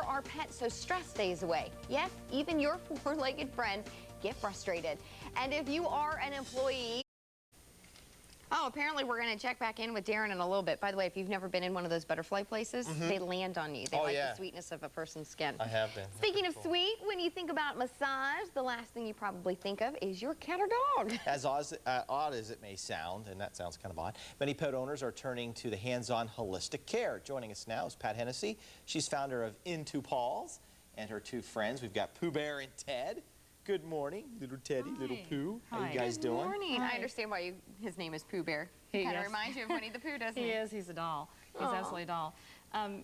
our pets so stress stays away. Yes, even your four-legged friends get frustrated. And if you are an employee... Oh, apparently we're going to check back in with Darren in a little bit. By the way, if you've never been in one of those butterfly places, they land on you. They like the sweetness of a person's skin. I have been. Speaking of sweet, when you think about massage, the last thing you probably think of is your cat or dog. As odd as it may sound, and that sounds kind of odd, many pet owners are turning to the hands-on holistic care. Joining us now is Pat Hennessy. She's founder of N2Paws, and her two friends. We've got Pooh Bear and Ted. Good morning, little Teddy, little Pooh. How you guys doing? Good morning. Hi. I understand why his name is Pooh Bear. He kind of reminds you of Winnie the Pooh, doesn't he? He is. He's a doll. He's absolutely a doll.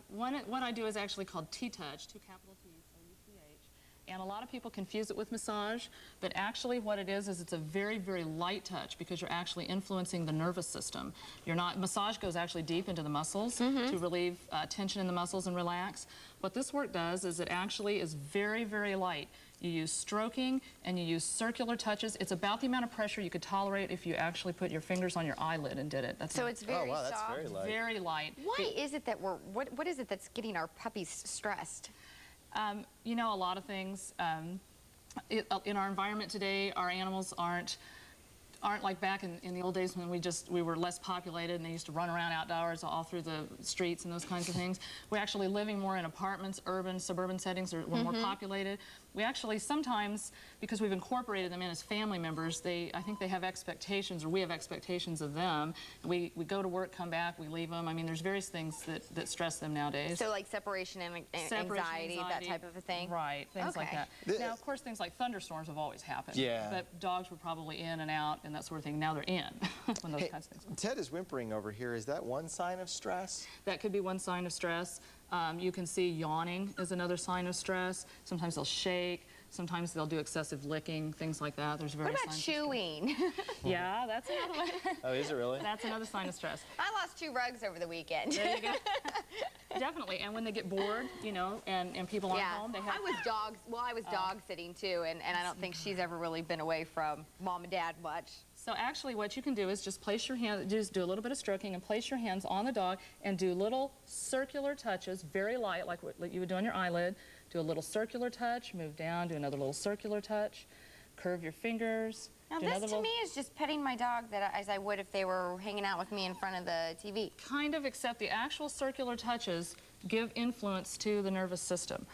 What I do is actually called TTouch, two capital T's, O-U-C-H. And a lot of people confuse it with massage, but actually what it is it's a very, very light touch because you're actually influencing the nervous system. Massage goes actually deep into the muscles to relieve tension in the muscles and relax. What this work does is it actually is very, very light. You use stroking and you use circular touches. It's about the amount of pressure you could tolerate if you actually put your fingers on your eyelid and did it. So it's very soft. That's very light. Very light. Why is it that what is it that's getting our puppies stressed? You know, a lot of things. In our environment today, our animals aren't like back in the old days when we were less populated and they used to run around outdoors all through the streets and those kinds of things. We're actually living more in apartments, urban, suburban settings, or we're more populated. We actually sometimes, because we've incorporated them in as family members, I think they have expectations, or we have expectations of them. We go to work, come back, we leave them. I mean, there's various things that stress them nowadays. So like separation and anxiety, that type of a thing? Right, things like that. Now, of course, things like thunderstorms have always happened. Yeah. But dogs were probably in and out and that sort of thing. Now they're in when those kinds of things happen. Ted is whimpering over here. Is that one sign of stress? That could be one sign of stress. You can see yawning is another sign of stress. Sometimes they'll shake. Sometimes they'll do excessive licking, things like that. There's various What about chewing? Yeah, that's another one. Oh, is it really? That's another sign of stress. I lost 2 rugs over the weekend. There you go. Definitely. And when they get bored, you know, and people aren't home, they have... I was dog sitting too, and I don't think she's ever really been away from mom and dad much. So actually what you can do is just place your hand, just do a little bit of stroking and place your hands on the dog and do little circular touches, very light, like what you would do on your eyelid. Do a little circular touch, move down, do another little circular touch, curve your fingers. Now this to me is just petting my dog as I would if they were hanging out with me in front of the TV. Kind of, except the actual circular touches give influence to the nervous system.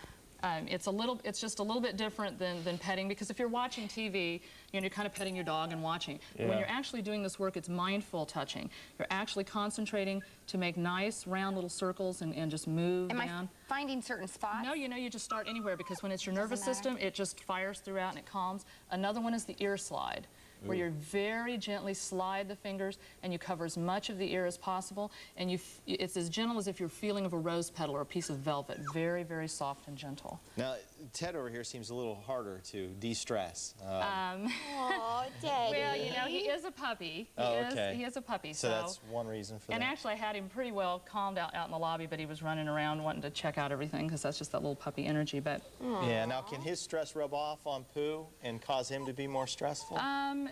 It's just a little bit different than petting, because if you're watching TV, you're kind of petting your dog and watching. Yeah. When you're actually doing this work, it's mindful touching. You're actually concentrating to make nice round little circles and just move down. Am I finding certain spots? No, you just start anywhere, because when it's your nervous system, it just fires throughout and it calms. Another one is the ear slide, where you very gently slide the fingers and you cover as much of the ear as possible, and it's as gentle as if you're feeling of a rose petal or a piece of velvet. Very, very soft and gentle. Now, Ted over here seems a little harder to de-stress. Aw, Daddy. Well, you know, he is a puppy. He is a puppy. So that's one reason for that. And actually, I had him pretty well calmed out in the lobby, but he was running around wanting to check out everything, because that's just that little puppy energy. But yeah, now can his stress rub off on Pooh and cause him to be more stressful?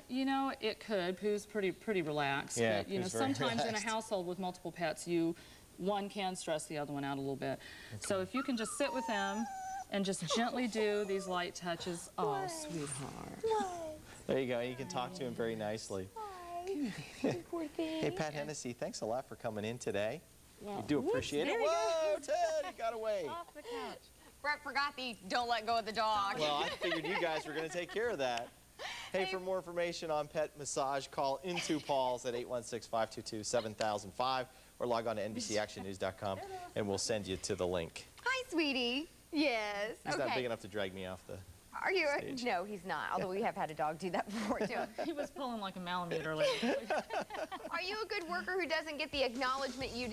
You know, it could. Pooh's pretty relaxed. Yeah, but, you know, sometimes in a household with multiple pets, one can stress the other one out a little bit. Okay. So if you can just sit with them and just gently do these light touches. Oh, sweetheart. There you go. You can talk to him very nicely. Hey, Pat Hennessy, thanks a lot for coming in today. We do appreciate it. Whoa, Ted, he got away. Off the couch. Brett forgot the don't let go of the dog. Well, I figured you guys were going to take care of that. Hey, for more information on pet massage, call N2Paws at 816-522-7005 or log on to NBCActionNews.com and we'll send you to the link. Hi, sweetie. Yes. He's not big enough to drag me off the Are you? stage. No, he's not. Although we have had a dog do that before, too. He was pulling like a Malamute earlier. Are you a good worker who doesn't get the acknowledgement you